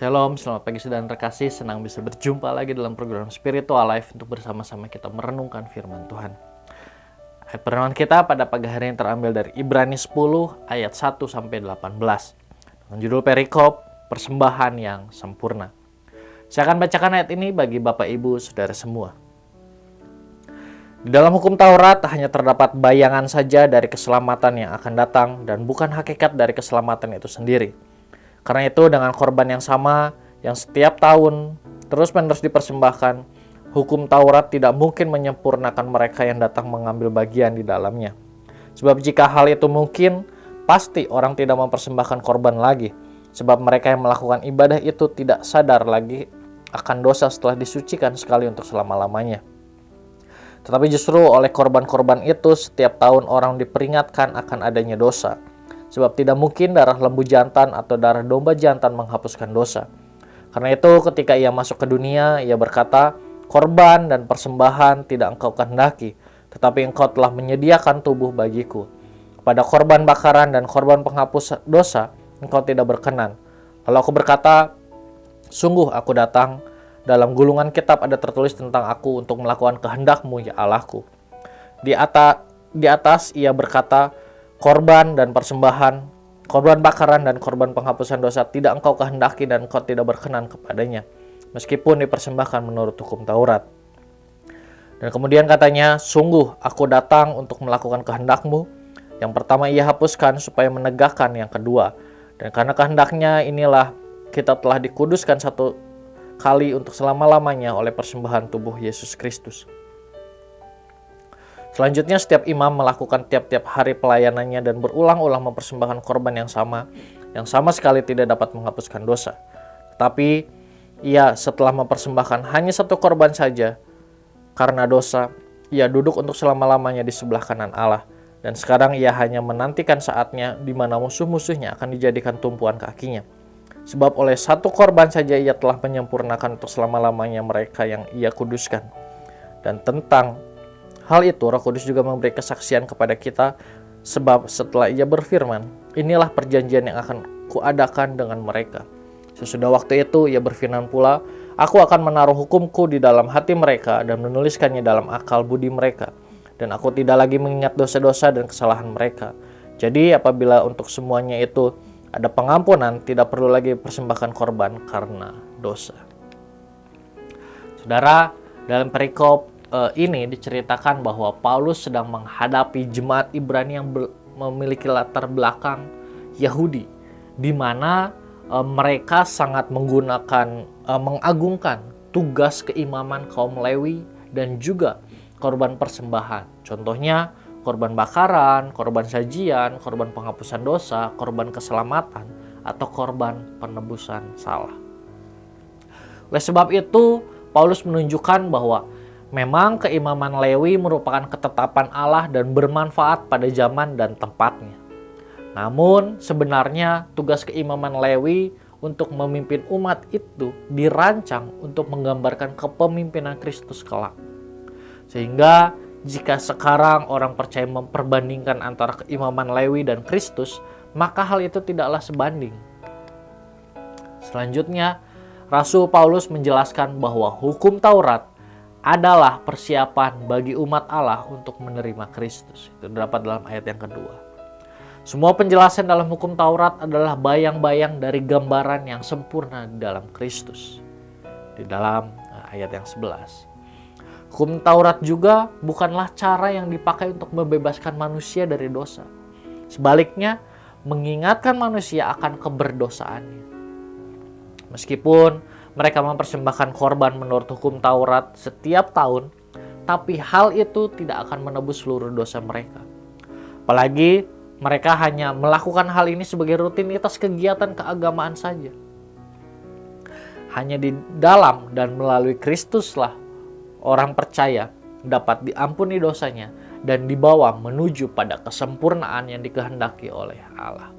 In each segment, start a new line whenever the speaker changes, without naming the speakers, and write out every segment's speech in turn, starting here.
Shalom, selamat pagi saudara terkasih. Senang bisa berjumpa lagi dalam program Spiritual Life untuk bersama-sama kita merenungkan firman Tuhan. Ayat perenungan kita pada pagi hari ini terambil dari Ibrani 10 ayat 1 sampai 18. Dengan judul perikop persembahan yang sempurna. Saya akan bacakan ayat ini bagi Bapak Ibu Saudara semua. Di dalam hukum Taurat hanya terdapat bayangan saja dari keselamatan yang akan datang dan bukan hakikat dari keselamatan itu sendiri. Karena itu dengan korban yang sama yang setiap tahun terus-menerus dipersembahkan, hukum Taurat tidak mungkin menyempurnakan mereka yang datang mengambil bagian di dalamnya. Sebab jika hal itu mungkin, pasti orang tidak mempersembahkan korban lagi. Sebab mereka yang melakukan ibadah itu tidak sadar lagi akan dosa setelah disucikan sekali untuk selama-lamanya. Tetapi justru oleh korban-korban itu setiap tahun orang diperingatkan akan adanya dosa. Sebab tidak mungkin darah lembu jantan atau darah domba jantan menghapuskan dosa. Karena itu ketika ia masuk ke dunia, ia berkata, korban dan persembahan tidak engkau kehendaki, tetapi engkau telah menyediakan tubuh bagiku. Pada korban bakaran dan korban penghapus dosa, engkau tidak berkenan. Lalu aku berkata, sungguh aku datang, dalam gulungan kitab ada tertulis tentang aku untuk melakukan kehendakmu ya Allahku. Di atas ia berkata, korban dan persembahan, korban bakaran dan korban penghapusan dosa tidak engkau kehendaki dan engkau tidak berkenan kepadanya, meskipun dipersembahkan menurut hukum Taurat. Dan kemudian katanya, sungguh aku datang untuk melakukan kehendakmu. Yang pertama ia hapuskan supaya menegakkan yang kedua. Dan karena kehendaknya inilah kita telah dikuduskan satu kali untuk selama-lamanya oleh persembahan tubuh Yesus Kristus. Selanjutnya setiap imam melakukan tiap-tiap hari pelayanannya dan berulang-ulang mempersembahkan korban yang sama sekali tidak dapat menghapuskan dosa. Tetapi ia setelah mempersembahkan hanya satu korban saja karena dosa, ia duduk untuk selama-lamanya di sebelah kanan Allah. Dan sekarang ia hanya menantikan saatnya di mana musuh-musuhnya akan dijadikan tumpuan kakinya. Sebab oleh satu korban saja ia telah menyempurnakan untuk selama-lamanya mereka yang ia kuduskan. Dan tentang hal itu Roh Kudus juga memberi kesaksian kepada kita, sebab setelah ia berfirman, inilah perjanjian yang akan kuadakan dengan mereka. Sesudah waktu itu ia berfirman pula, aku akan menaruh hukumku di dalam hati mereka dan menuliskannya dalam akal budi mereka. Dan aku tidak lagi mengingat dosa-dosa dan kesalahan mereka. Jadi apabila untuk semuanya itu ada pengampunan, tidak perlu lagi persembahkan korban karena dosa. Saudara, dalam perikop ini diceritakan bahwa Paulus sedang menghadapi jemaat Ibrani yang memiliki latar belakang Yahudi, di mana mereka sangat mengagungkan tugas keimaman kaum Lewi dan juga korban persembahan. Contohnya korban bakaran, korban sajian, korban penghapusan dosa, korban keselamatan, atau korban penebusan salah. Oleh sebab itu, Paulus menunjukkan bahwa memang keimaman Lewi merupakan ketetapan Allah dan bermanfaat pada zaman dan tempatnya. Namun sebenarnya tugas keimaman Lewi untuk memimpin umat itu dirancang untuk menggambarkan kepemimpinan Kristus kelak. Sehingga jika sekarang orang percaya memperbandingkan antara keimaman Lewi dan Kristus, maka hal itu tidaklah sebanding. Selanjutnya, Rasul Paulus menjelaskan bahwa hukum Taurat adalah persiapan bagi umat Allah untuk menerima Kristus. Itu terdapat dalam ayat yang kedua. Semua penjelasan dalam hukum Taurat adalah bayang-bayang dari gambaran yang sempurna di dalam Kristus. Di dalam ayat yang 11. Hukum Taurat juga bukanlah cara yang dipakai untuk membebaskan manusia dari dosa. Sebaliknya, mengingatkan manusia akan keberdosaannya. Meskipun mereka mempersembahkan korban menurut hukum Taurat setiap tahun, tapi hal itu tidak akan menebus seluruh dosa mereka. Apalagi mereka hanya melakukan hal ini sebagai rutinitas kegiatan keagamaan saja. Hanya di dalam dan melalui Kristuslah orang percaya dapat diampuni dosanya dan dibawa menuju pada kesempurnaan yang dikehendaki oleh Allah.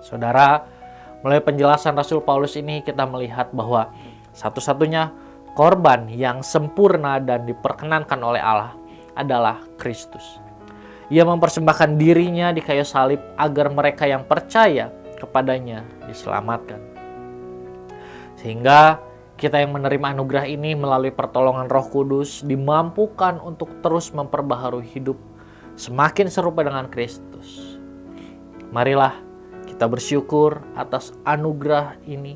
Saudara, melalui penjelasan Rasul Paulus ini kita melihat bahwa satu-satunya korban yang sempurna dan diperkenankan oleh Allah adalah Kristus. Ia mempersembahkan dirinya di kayu salib agar mereka yang percaya kepadanya diselamatkan. Sehingga kita yang menerima anugerah ini melalui pertolongan Roh Kudus dimampukan untuk terus memperbaharui hidup semakin serupa dengan Kristus. Marilah kita bersyukur atas anugerah ini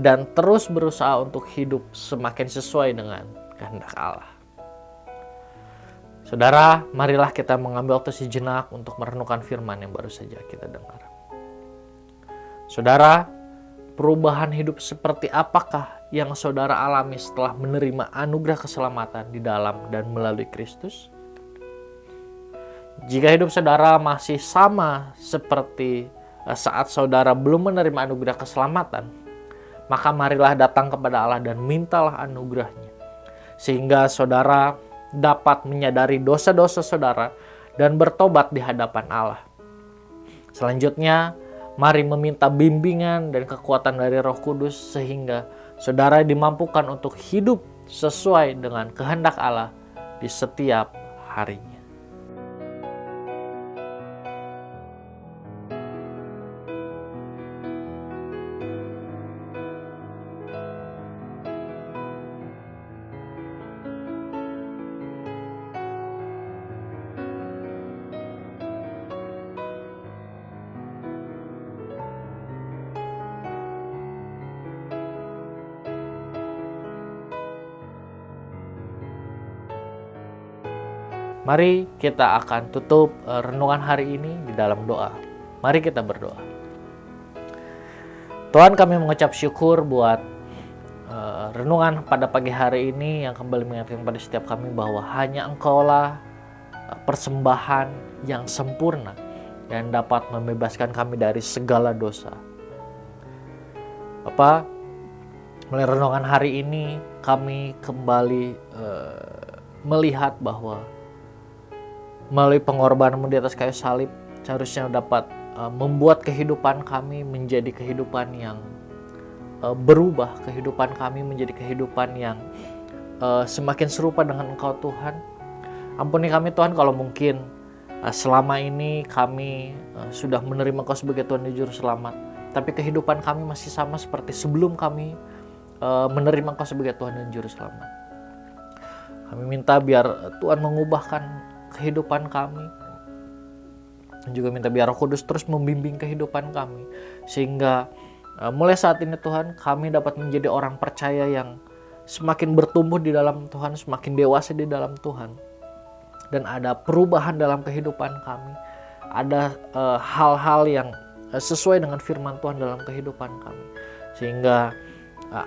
dan terus berusaha untuk hidup semakin sesuai dengan kehendak Allah. Saudara, marilah kita mengambil waktu sejenak untuk merenungkan firman yang baru saja kita dengar. Saudara, perubahan hidup seperti apakah yang saudara alami setelah menerima anugerah keselamatan di dalam dan melalui Kristus? Jika hidup saudara masih sama seperti saat saudara belum menerima anugerah keselamatan, maka marilah datang kepada Allah dan mintalah anugerahnya, sehingga saudara dapat menyadari dosa-dosa saudara dan bertobat di hadapan Allah. Selanjutnya, mari meminta bimbingan dan kekuatan dari Roh Kudus sehingga saudara dimampukan untuk hidup sesuai dengan kehendak Allah di setiap harinya. Mari kita akan tutup renungan hari ini di dalam doa. Mari kita berdoa. Tuhan, kami mengucap syukur buat renungan pada pagi hari ini yang kembali mengingatkan pada setiap kami bahwa hanya Engkaulah persembahan yang sempurna dan dapat membebaskan kami dari segala dosa. Bapa, melalui renungan hari ini kami kembali melihat bahwa melalui pengorbananmu di atas kayu salib, seharusnya dapat membuat kehidupan kami menjadi kehidupan yang berubah, kehidupan kami menjadi kehidupan yang semakin serupa dengan Engkau Tuhan. Ampuni kami Tuhan kalau mungkin selama ini kami sudah menerima Engkau sebagai Tuhan dan Juru Selamat, tapi kehidupan kami masih sama seperti sebelum kami menerima Engkau sebagai Tuhan dan Juru Selamat. Kami minta biar Tuhan mengubahkan kehidupan kami, dan juga minta biar Roh Kudus terus membimbing kehidupan kami, sehingga mulai saat ini Tuhan, kami dapat menjadi orang percaya yang semakin bertumbuh di dalam Tuhan, semakin dewasa di dalam Tuhan, dan ada perubahan dalam kehidupan kami, ada hal-hal yang sesuai dengan firman Tuhan dalam kehidupan kami, sehingga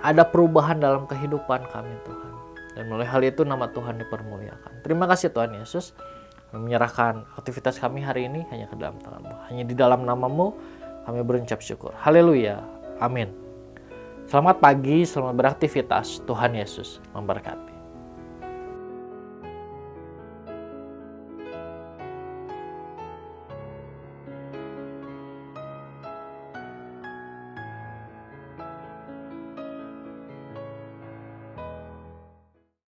ada perubahan dalam kehidupan kami Tuhan. Dan melalui hal itu nama Tuhan dipermuliakan. Terima kasih Tuhan Yesus. Kami menyerahkan aktivitas kami hari ini hanya ke dalam tangan-Mu. Hanya di dalam nama-Mu kami berucap syukur. Haleluya. Amin. Selamat pagi, selamat beraktivitas. Tuhan Yesus memberkati.